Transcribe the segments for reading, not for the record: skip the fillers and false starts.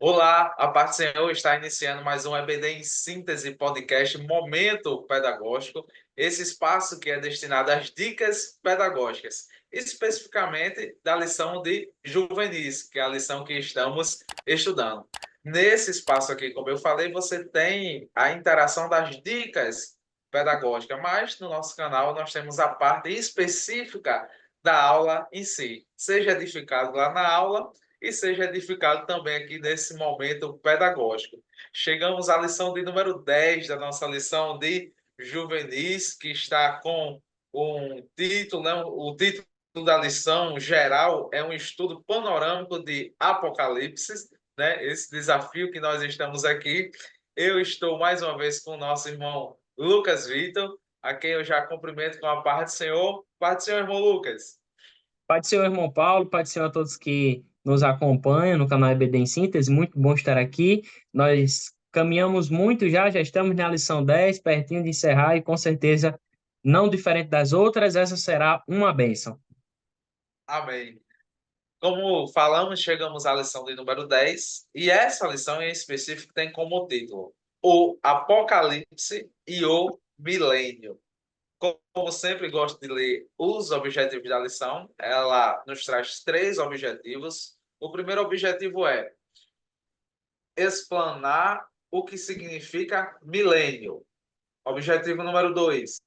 Olá, a paz do Senhor está iniciando mais um EBD em Síntese Podcast Momento Pedagógico, esse espaço que é destinado às dicas pedagógicas, especificamente da lição de juvenis, que é a lição que estamos estudando. Nesse espaço aqui, como eu falei, você tem a interação das dicas pedagógicas, mas no nosso canal nós temos a parte específica da aula em si. Seja edificado lá na aula e seja edificado também aqui nesse momento pedagógico. Chegamos à lição de número 10 da nossa lição de juvenis, que está com um título, né? O título da lição geral é um estudo panorâmico de Apocalipse, né? Esse desafio que nós estamos aqui. Eu estou mais uma vez com o nosso irmão Lucas Vitor, a quem eu já cumprimento com a paz do Senhor. Paz do Senhor, irmão Lucas. Pai do Senhor, irmão Paulo, Pai do Senhor a todos que nos acompanham no canal EBD em Síntese, muito bom estar aqui. Nós caminhamos muito já estamos na lição 10, pertinho de encerrar e com certeza, não diferente das outras, essa será uma bênção. Amém. Como falamos, chegamos à lição de número 10 e essa lição em específico tem como título: O Apocalipse e o Milênio. Como sempre gosto de ler os objetivos da lição, ela nos traz três objetivos. O primeiro objetivo é explanar o que significa milênio. Objetivo número 2,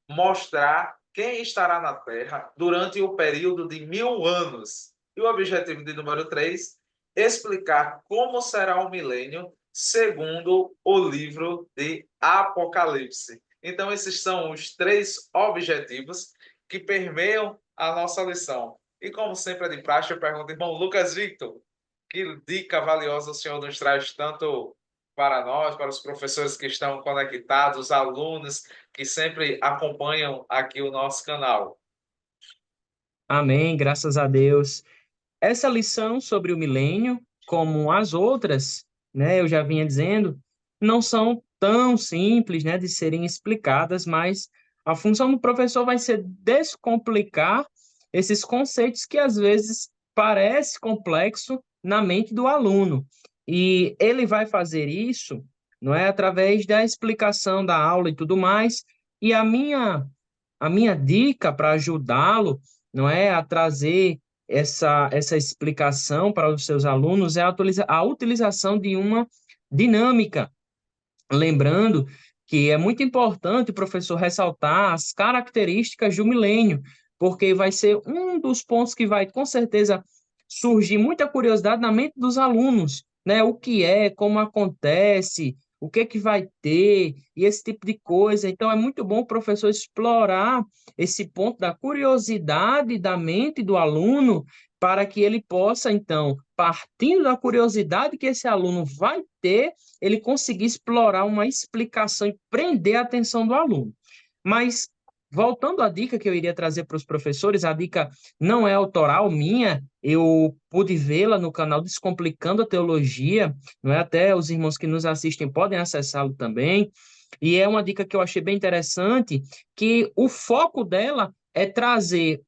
mostrar quem estará na Terra durante o período de 1000 anos. E o objetivo de número 3, explicar como será o milênio segundo o livro de Apocalipse. Então, esses são os três objetivos que permeiam a nossa lição. E como sempre é de praxe, eu pergunto, irmão Lucas Victor, que dica valiosa o senhor nos traz tanto para nós, para os professores que estão conectados, os alunos que sempre acompanham aqui o nosso canal. Amém, graças a Deus. Essa lição sobre o milênio, como as outras, né, eu já vinha dizendo, não são tão simples, né, de serem explicadas, mas a função do professor vai ser descomplicar esses conceitos que às vezes parece complexo na mente do aluno. E ele vai fazer isso, não é, através da explicação da aula e tudo mais. E a minha dica para ajudá-lo, não é, a trazer essa explicação para os seus alunos é a utilização de uma dinâmica. Lembrando que é muito importante o professor ressaltar as características do milênio, porque vai ser um dos pontos que vai, com certeza, surgir muita curiosidade na mente dos alunos, né? O que é, como acontece, o que é que vai ter, e esse tipo de coisa. Então, é muito bom o professor explorar esse ponto da curiosidade da mente do aluno, para que ele possa, então, partindo da curiosidade que esse aluno vai ter, ele conseguir explorar uma explicação e prender a atenção do aluno. Mas, voltando à dica que eu iria trazer para os professores, a dica não é autoral minha, eu pude vê-la no canal Descomplicando a Teologia, não é? Até os irmãos que nos assistem podem acessá-lo também, e é uma dica que eu achei bem interessante, que o foco dela é trazer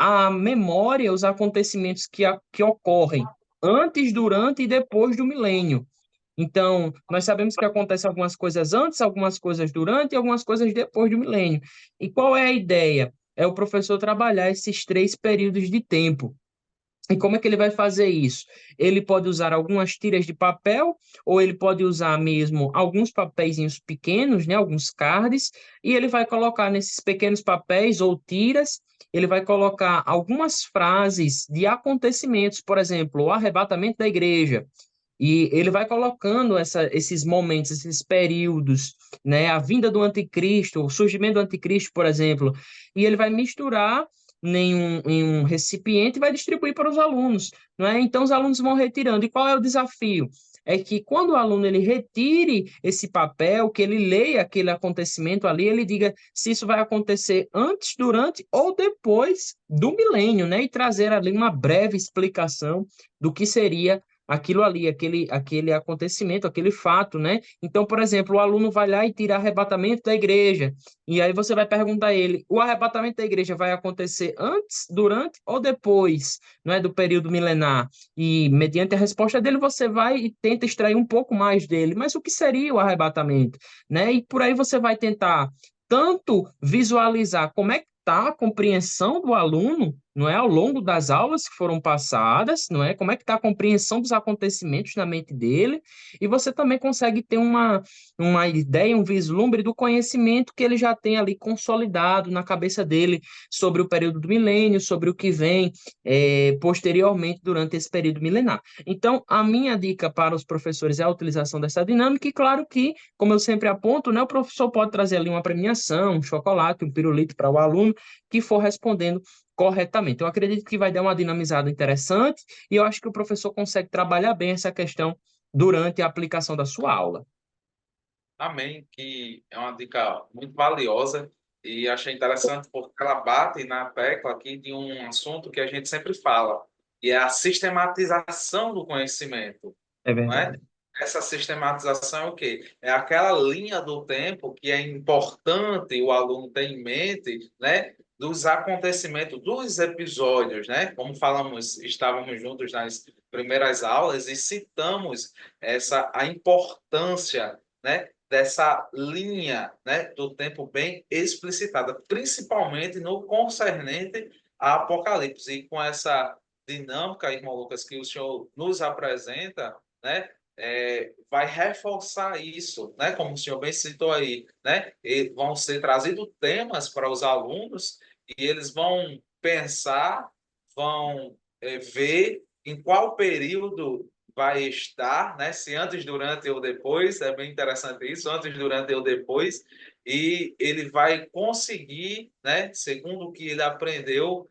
à memória os acontecimentos que ocorrem antes, durante e depois do milênio. Então, nós sabemos que acontecem algumas coisas antes, algumas coisas durante e algumas coisas depois do milênio. E qual é a ideia? É o professor trabalhar esses três períodos de tempo. E como é que ele vai fazer isso? Ele pode usar algumas tiras de papel, ou ele pode usar mesmo alguns papeizinhos pequenos, né, alguns cards, e ele vai colocar nesses pequenos papéis ou tiras, ele vai colocar algumas frases de acontecimentos, por exemplo, o arrebatamento da igreja. E ele vai colocando esses momentos, esses períodos, né, a vinda do anticristo, o surgimento do anticristo, por exemplo, e ele vai misturar em um recipiente e vai distribuir para os alunos, não é? Então os alunos vão retirando. E qual é o desafio? É que quando o aluno ele retire esse papel, que ele leia aquele acontecimento ali, ele diga se isso vai acontecer antes, durante ou depois do milênio, né? E trazer ali uma breve explicação do que seria aquilo ali, aquele acontecimento, aquele fato, né? Então, por exemplo, o aluno vai lá e tira arrebatamento da igreja, e aí você vai perguntar a ele: o arrebatamento da igreja vai acontecer antes, durante ou depois, não é, do período milenar? E mediante a resposta dele, você vai e tenta extrair um pouco mais dele. Mas o que seria o arrebatamento, né? E por aí você vai tentar tanto visualizar como é que está a compreensão do aluno, não é, ao longo das aulas que foram passadas, não é, como é que está a compreensão dos acontecimentos na mente dele, e você também consegue ter uma ideia, um vislumbre do conhecimento que ele já tem ali consolidado na cabeça dele sobre o período do milênio, sobre o que vem posteriormente durante esse período milenar. Então, a minha dica para os professores é a utilização dessa dinâmica, e claro que, como eu sempre aponto, né, o professor pode trazer ali uma premiação, um chocolate, um pirulito para o aluno que for respondendo corretamente. Eu acredito que vai dar uma dinamizada interessante e eu acho que o professor consegue trabalhar bem essa questão durante a aplicação da sua aula. Amém, que é uma dica muito valiosa e achei interessante porque ela bate na tecla aqui de um assunto que a gente sempre fala, e é a sistematização do conhecimento, É não é? verdade. Essa sistematização é o quê? É aquela linha do tempo que é importante o aluno ter em mente, né? Dos acontecimentos, dos episódios, né? Como falamos, estávamos juntos nas primeiras aulas e citamos a importância, né? Dessa linha, né? Do tempo bem explicitada, principalmente no concernente a Apocalipse. E com essa dinâmica, irmão Lucas, que o senhor nos apresenta, né? Vai reforçar isso, né? Como o senhor bem citou aí, né? E vão ser trazidos temas para os alunos e eles vão pensar, vão ver em qual período vai estar, né? Se antes, durante ou depois, é bem interessante isso, antes, durante ou depois, e ele vai conseguir, né? Segundo o que ele aprendeu,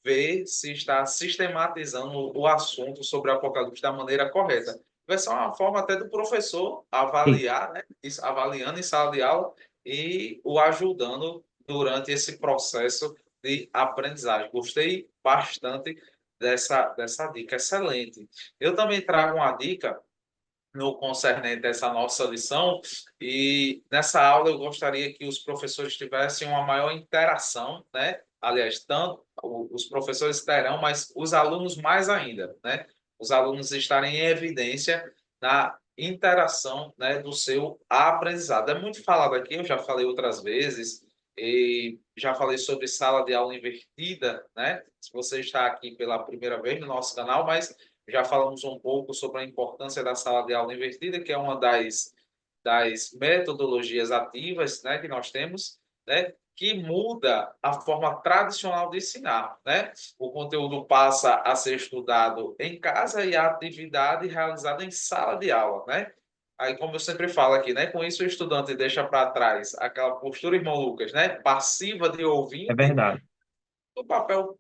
ver se está sistematizando o assunto sobre o Apocalipse da maneira correta. Vai ser uma forma até do professor Sim. avaliar, né? Avaliando em sala de aula e o ajudando durante esse processo de aprendizagem. Gostei bastante dessa dica, excelente. Eu também trago uma dica no concernente a essa nossa lição, e nessa aula eu gostaria que os professores tivessem uma maior interação, né? Aliás, tanto os professores terão, mas os alunos mais ainda, né? Os alunos estarem em evidência na interação, né, do seu aprendizado. É muito falado aqui, eu já falei outras vezes, e já falei sobre sala de aula invertida, né? Se você está aqui pela primeira vez no nosso canal, mas já falamos um pouco sobre a importância da sala de aula invertida, que é uma das metodologias ativas, né, que nós temos, né, que muda a forma tradicional de ensinar, né? O conteúdo passa a ser estudado em casa e a atividade realizada em sala de aula, né? Aí, como eu sempre falo aqui, né? Com isso, o estudante deixa para trás aquela postura, irmão Lucas, né? Passiva de É ouvinte, verdade. o papel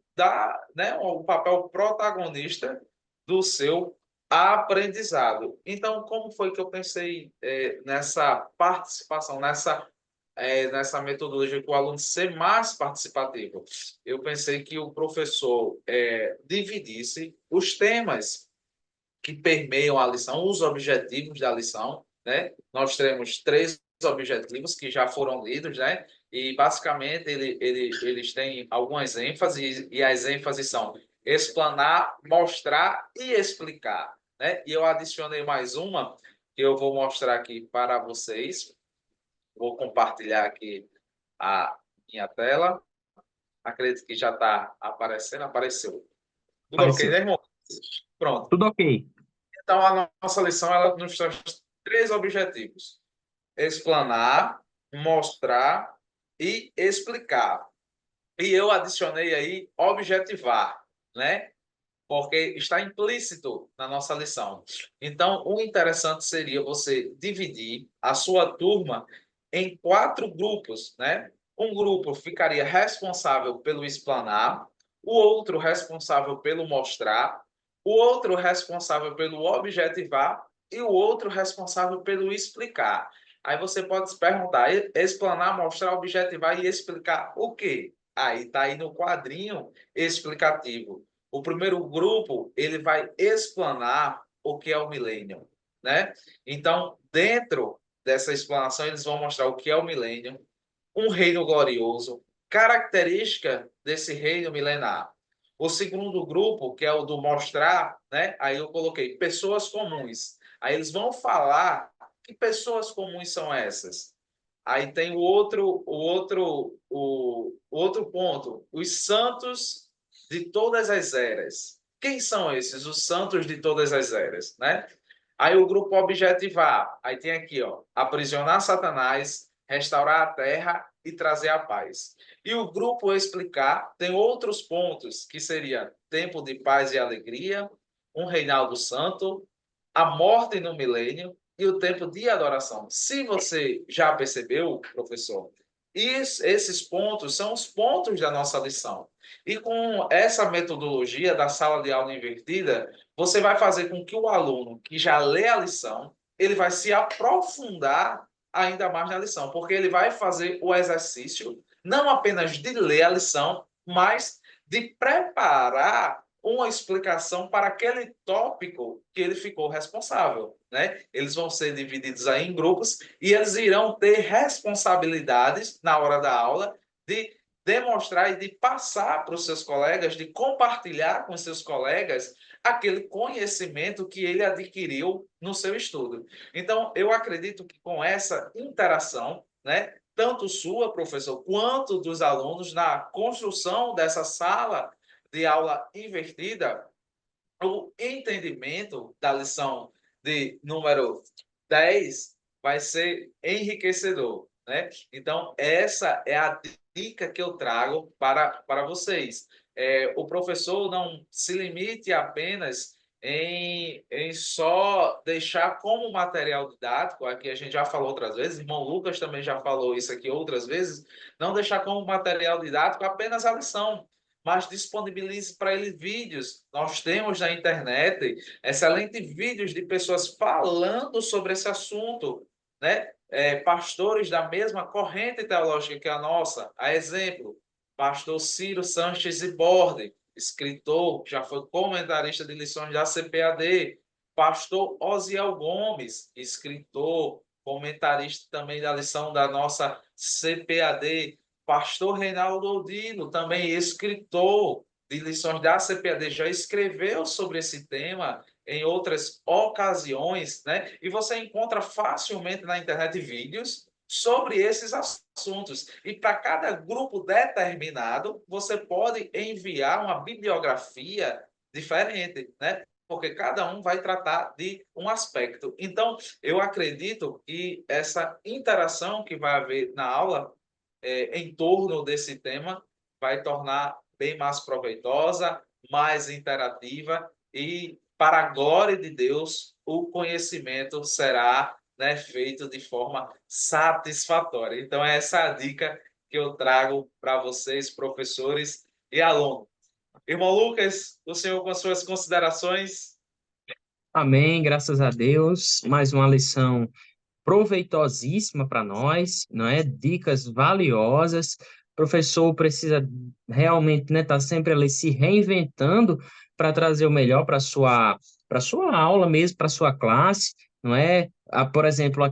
né, o papel protagonista do seu aprendizado. Então, como foi que eu pensei nessa participação, nessa metodologia que o aluno ser mais participativo? Eu pensei que o professor dividisse os temas que permeiam a lição, os objetivos da lição, né? Nós temos três objetivos que já foram lidos, né? E basicamente eles têm algumas ênfases e as ênfases são explanar, mostrar e explicar, né? E eu adicionei mais uma que eu vou mostrar aqui para vocês. Vou compartilhar aqui a minha tela. Acredito que já está aparecendo. Apareceu. Tudo ok, Apareceu. né, irmão? Pronto. Tudo ok. Então, a nossa lição ela nos traz três objetivos: explanar, mostrar e explicar. E eu adicionei aí objetivar, né? Porque está implícito na nossa lição. Então, o interessante seria você dividir a sua turma em quatro grupos, né? Um grupo ficaria responsável pelo explanar, o outro responsável pelo mostrar, o outro responsável pelo objetivar e o outro responsável pelo explicar. Aí você pode se perguntar, explanar, mostrar, objetivar e explicar o quê? Aí está aí no quadrinho explicativo. O primeiro grupo, ele vai explanar o que é o milênio, né? Então, dentro dessa explanação, eles vão mostrar o que é o milênio, um reino glorioso, característica desse reino milenar. O segundo grupo, que é o do mostrar, né? Aí eu coloquei pessoas comuns. Aí eles vão falar que pessoas comuns são essas. Aí tem o outro ponto, os santos de todas as eras. Quem são esses? Os santos de todas as eras, né? Aí o grupo objetivar, aí tem aqui, ó, aprisionar Satanás, restaurar a terra e trazer a paz. E o grupo explicar tem outros pontos, que seria tempo de paz e alegria, um reinado santo, a morte no milênio e o tempo de adoração. Se você já percebeu, professor, esses pontos são os pontos da nossa lição. E com essa metodologia da sala de aula invertida, você vai fazer com que o aluno que já lê a lição, ele vai se aprofundar ainda mais na lição, porque ele vai fazer o exercício não apenas de ler a lição, mas de preparar uma explicação para aquele tópico que ele ficou responsável, né? Eles vão ser divididos aí em grupos e eles irão ter responsabilidades na hora da aula de demonstrar e de passar para os seus colegas, de compartilhar com os seus colegas aquele conhecimento que ele adquiriu no seu estudo. Então, eu acredito que com essa interação, né, tanto sua, professor, quanto dos alunos na construção dessa sala de aula invertida, o entendimento da lição de número 10 vai ser enriquecedor, né? Então, essa é a dica que eu trago para vocês. O professor não se limite apenas em só deixar como material didático, aqui a gente já falou outras vezes, irmão Lucas também já falou isso aqui outras vezes, não deixar como material didático apenas a lição, mas disponibilize para ele vídeos. Nós temos na internet excelentes vídeos de pessoas falando sobre esse assunto, né? Pastores da mesma corrente teológica que a nossa. A exemplo, pastor Ciro Sanches e Borde, escritor, já foi comentarista de lições da CPAD. Pastor Osiel Gomes, escritor, comentarista também da lição da nossa CPAD. Pastor Reinaldo Odilo, também escritor de lições da CPAD, já escreveu sobre esse tema em outras ocasiões, né? E você encontra facilmente na internet vídeos sobre esses assuntos. E para cada grupo determinado, você pode enviar uma bibliografia diferente, né? Porque cada um vai tratar de um aspecto. Então, eu acredito que essa interação que vai haver na aula em torno desse tema vai tornar bem mais proveitosa, mais interativa e, para a glória de Deus, o conhecimento será, né, feito de forma satisfatória. Então, é essa a dica que eu trago para vocês, professores e alunos. Irmão Lucas, o senhor com as suas considerações? Amém, graças a Deus. Mais uma lição proveitosíssima para nós, não é? Dicas valiosas. O professor precisa realmente, né, estar sempre ali se reinventando para trazer o melhor para sua aula mesmo, para sua classe, não é? Por exemplo,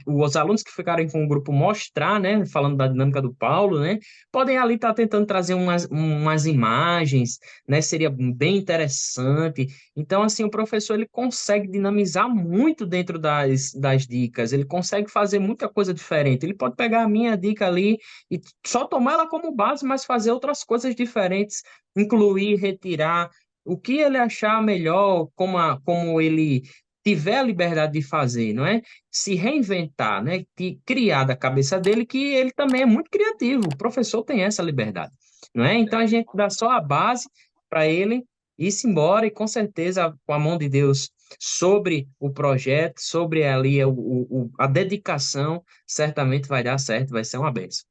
os alunos que ficarem com o grupo mostrar, né, falando da dinâmica do Paulo, né, podem ali estar tentando trazer umas imagens, né, seria bem interessante. Então, assim, o professor ele consegue dinamizar muito dentro das dicas, ele consegue fazer muita coisa diferente. Ele pode pegar a minha dica ali e só tomar ela como base, mas fazer outras coisas diferentes, incluir, retirar, o que ele achar melhor, como ele tiver a liberdade de fazer, não é? Se reinventar, né? Criar da cabeça dele, que ele também é muito criativo. O professor tem essa liberdade, não é? Então, a gente dá só a base para ele ir-se embora e com certeza com a mão de Deus sobre o projeto, sobre ali a dedicação, certamente vai dar certo, vai ser uma bênção.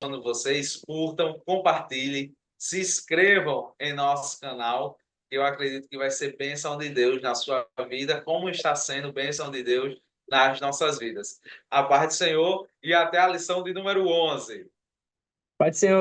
Quando vocês curtam, compartilhem, se inscrevam em nosso canal. Eu acredito que vai ser bênção de Deus na sua vida, como está sendo bênção de Deus nas nossas vidas. A paz do Senhor e até a lição de número 11. Pode ser,